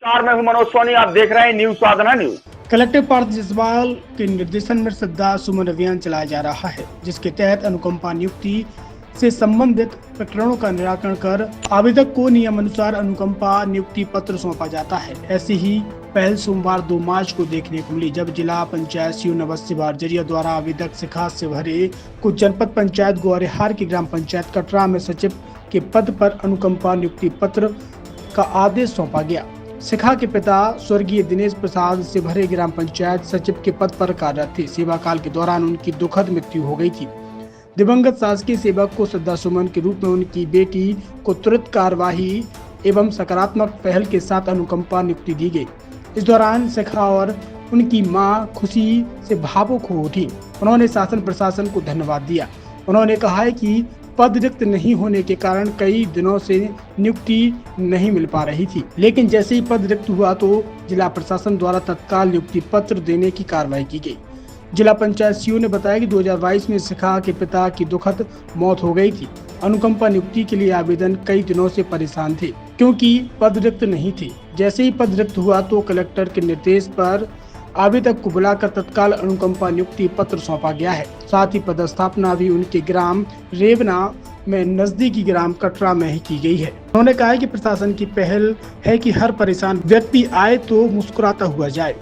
मैं हूं मनोज सोनी, आप देख रहे हैं न्यूज साधना न्यूज। कलेक्टर पार्थ जसवाल के निर्देशन में श्रद्धा सुमन अभियान चलाया जा रहा है, जिसके तहत अनुकंपा नियुक्ति से संबंधित प्रकरणों का निराकरण कर आवेदक को नियमानुसार अनुकंपा नियुक्ति पत्र सौंपा जाता है। ऐसी ही पहल सोमवार 2 मार्च को देखने को मिली, जब जिला पंचायत सीओ नवस्य भारजरिया द्वारा आवेदक शिखा से भरे को जनपद पंचायत ग्वारिहार की ग्राम पंचायत कटरा में सचिव के पद पर अनुकंपा नियुक्ति पत्र का आदेश सौंपा गया। शिखा के पिता स्वर्गीय दिनेश प्रसाद से भरे ग्राम पंचायत सचिव के पद पर कार्यरत थे। सेवा काल के दौरान उनकी दुखद मृत्यु हो गई थी। दिवंगत शासकीय सेवक को श्रद्धा सुमन के रूप में उनकी बेटी को तुरंत कार्यवाही एवं सकारात्मक पहल के साथ अनुकंपा नियुक्ति दी गई। इस दौरान शिखा और उनकी मां खुशी से भावुक हो उठी। उन्होंने शासन प्रशासन को धन्यवाद दिया। उन्होंने कहा है कि पद रिक्त नहीं होने के कारण कई दिनों से नियुक्ति नहीं मिल पा रही थी, लेकिन जैसे ही पद रिक्त हुआ तो जिला प्रशासन द्वारा तत्काल नियुक्ति पत्र देने की कार्रवाई की गई। जिला पंचायत सीओ ने बताया कि 2022 में शिखा के पिता की दुखद मौत हो गई थी। अनुकंपा नियुक्ति के लिए आवेदन कई दिनों से परेशान थे, क्योंकि पद रिक्त नहीं थे। जैसे ही पद रिक्त हुआ तो कलेक्टर के निर्देश पर आवेदक को बुलाकर तत्काल अनुकंपा नियुक्ति पत्र सौंपा गया है। साथ ही पदस्थापना भी उनके ग्राम रेवना में नजदीकी ग्राम कटरा में ही की गई है। उन्होंने कहा कि प्रशासन की पहल है कि हर परेशान व्यक्ति आए तो मुस्कुराता हुआ जाए।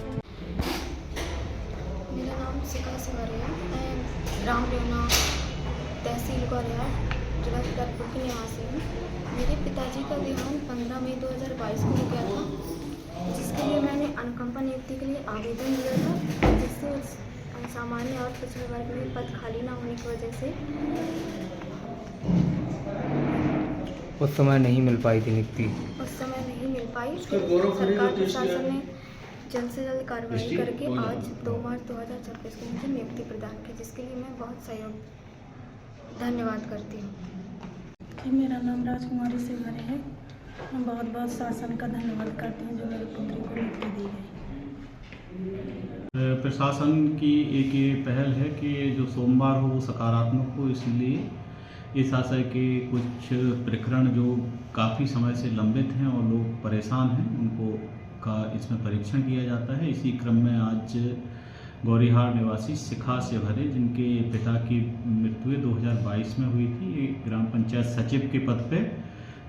मेरा नाम शिखा से है, मैं ग्राम रेवना तहसील ग्वालिहार जिला छतरपुर की निवासी हूँ। मेरे पिताजी का देहांत 15 मई 2022 को हो गया था, जिसके लिए मैंने अनुकंपा नियुक्ति के लिए आवेदन दिया था, जिससे सामान्य और पिछड़े वर्ग में पद खाली न होने की वजह से उस समय नहीं मिल पाई थी नियुक्ति। उस समय नहीं मिल पाई। सरकार प्रशासन ने जल्द से जल्द कार्रवाई करके आज 2 मार्च 2026 को मुझे नियुक्ति प्रदान की, जिसके लिए मैं बहुत सहयोग धन्यवाद करती हूँ। मेरा नाम राजकुमारी से भरे है। मैं बहुत शासन का धन्यवाद करती हूँ जो मेरी पुत्री को नियुक्ति दी गई। प्रशासन की एक ये पहल है कि जो सोमवार हो वो सकारात्मक हो, इसलिए इस आशय के कुछ प्रकरण जो काफ़ी समय से लंबित हैं और लोग परेशान हैं उनको का इसमें परीक्षण किया जाता है। इसी क्रम में आज ग्वारिहार निवासी शिखा से भरे, जिनके पिता की मृत्यु 2022 में हुई थी, ये ग्राम पंचायत सचिव के पद पे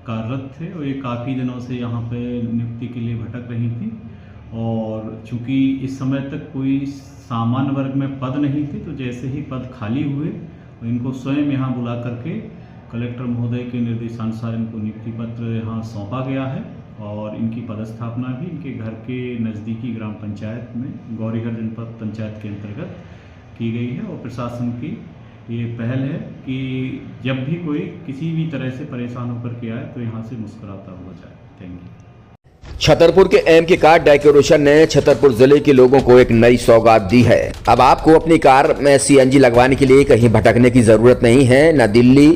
कार्यरत थे और ये काफ़ी दिनों से यहाँ पे नियुक्ति के लिए भटक रही थी। और चूँकि इस समय तक कोई सामान्य वर्ग में पद नहीं थे, तो जैसे ही पद खाली हुए इनको स्वयं यहाँ बुला करके कलेक्टर महोदय के निर्देशानुसार इनको नियुक्ति पत्र यहाँ सौंपा गया है और इनकी पदस्थापना भी इनके घर के नज़दीकी ग्राम पंचायत में ग्वारिहार जनपद पंचायत के अंतर्गत की गई है। और प्रशासन की ये पहल है कि जब भी कोई किसी भी तरह से परेशान होकर के आए तो यहाँ से मुस्कुराता हुआ जाए। Thank you. छतरपुर के एम के कार डेकोरेशन ने छतरपुर जिले के लोगों को एक नई सौगात दी है। अब आपको अपनी कार में सीएनजी लगवाने के लिए कहीं भटकने की जरूरत नहीं है, न दिल्ली,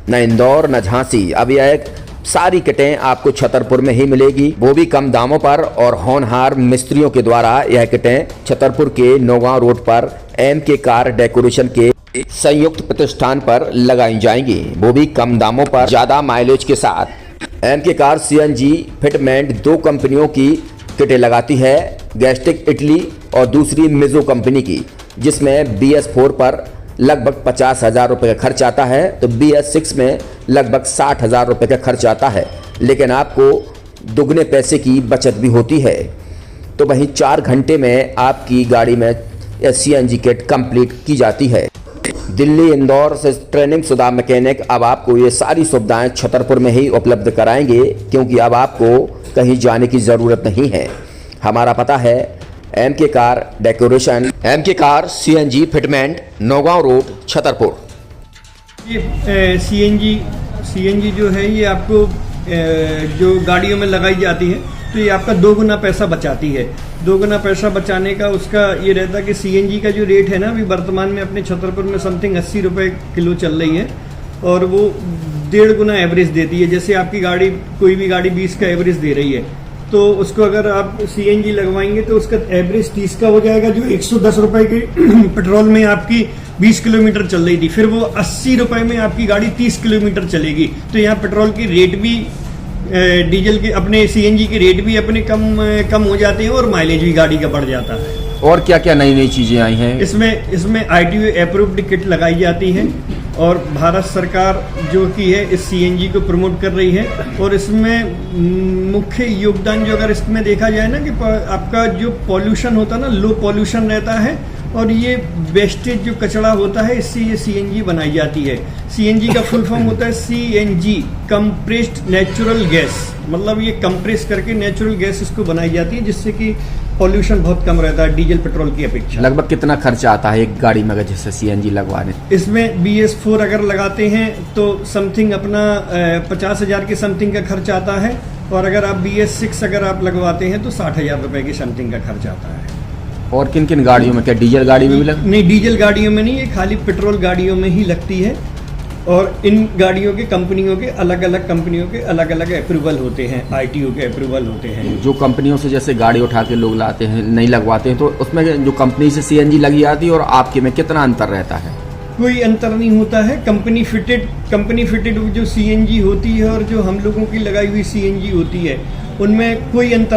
न इंदौर, न झांसी। अब यह सारी किटें आपको छतरपुर में ही मिलेगी, वो भी कम दामों पर। और होनहार मिस्त्रियों के द्वारा यह किटें छतरपुर के नौगांव रोड पर एम के कार डेकोरेशन के संयुक्त प्रतिष्ठान पर लगाई जाएंगी, वो भी कम दामों पर, ज्यादा माइलेज के साथ। एम के कार सीएनजी फिटमेंट 2 कंपनियों की किटें लगाती है, गैस्ट्रिक इटली और दूसरी मिजो कंपनी की, जिसमें BS4 पर लगभग 50,000 रुपये का खर्च आता है, तो BS6 में लगभग 60,000 रुपये का खर्च आता है, लेकिन आपको दुगने पैसे की बचत भी होती है। तो वहीं 4 घंटे में आपकी गाड़ी में सीएनजी किट कंप्लीट की जाती है। दिल्ली, इंदौर से ट्रेनिंग शुदा मैकेनिक अब आपको ये सारी सुविधाएं छतरपुर में ही उपलब्ध कराएंगे, क्योंकि अब आपको कहीं जाने की ज़रूरत नहीं है। हमारा पता है एम के कार डेकोरेशन, एम के car CNG fitment, Naugaon road, Chhatarpur. ये सीएनजी जो है ये आपको जो गाड़ियों में लगाई जाती है तो ये आपका 2 गुना पैसा बचाती है। 2 गुना पैसा बचाने का उसका ये रहता है कि सीएनजी का जो रेट है ना, अभी वर्तमान में अपने छतरपुर में समथिंग 80 रुपये किलो चल रही है और वो 1.5 गुना एवरेज देती है। जैसे आपकी गाड़ी, कोई भी गाड़ी 20 का एवरेज दे रही है, तो उसको अगर आप सीएनजी लगवाएंगे तो उसका एवरेज 30 का हो जाएगा, जो 110 रुपये के पेट्रोल में आपकी 20 किलोमीटर चल रही थी, फिर वो 80 रुपये में आपकी गाड़ी 30 किलोमीटर चलेगी। तो यहाँ पेट्रोल की रेट भी डीजल के अपने सीएनजी के रेट भी अपने कम हो जाते हैं और माइलेज भी गाड़ी का बढ़ जाता है। और क्या क्या नई नई चीजें आई हैं? इसमें ITO अप्रूव्ड किट लगाई जाती है और भारत सरकार जो कि है इस सीएनजी को प्रमोट कर रही है। और इसमें मुख्य योगदान जो अगर इसमें देखा जाए ना कि आपका जो पॉल्यूशन होता है ना, लो पॉल्यूशन रहता है और ये वेस्टेज जो कचरा होता है इससे ये सीएनजी बनाई जाती है। सीएनजी का फुल फॉर्म होता है सीएनजी, कंप्रेस्ड नेचुरल गैस, मतलब ये कंप्रेस करके नेचुरल गैस इसको बनाई जाती है जिससे कि पॉल्यूशन बहुत कम रहता है डीजल पेट्रोल की अपेक्षा। लगभग कितना खर्चा आता है एक गाड़ी में अगर जैसे सीएनजी लगवाने? इसमें BS4 अगर लगाते हैं तो समथिंग अपना 50,000 के समथिंग का खर्च आता है और अगर आप BS6 अगर आप लगवाते हैं तो 60,000 रुपए के समथिंग का खर्च आता है। और किन किन गाड़ियों में, क्या डीजल गाड़ी में भी नहीं, डीजल गाड़ियों में नहीं, ये खाली पेट्रोल गाड़ियों में ही लगती है। और इन गाड़ियों के कंपनियों के अलग अलग अप्रूवल होते हैं, ITO के अप्रूवल होते हैं। जो कंपनियों से जैसे गाड़ी उठा के लोग लाते हैं, नहीं लगवाते हैं, तो उसमें जो कंपनी से सीएनजी लगी आती है और आपके में कितना अंतर रहता है? कोई अंतर नहीं होता है। कंपनी फिटेड जो सीएनजी होती है और जो हम लोगों की लगाई हुई सीएनजी होती है उनमें कोई अंतर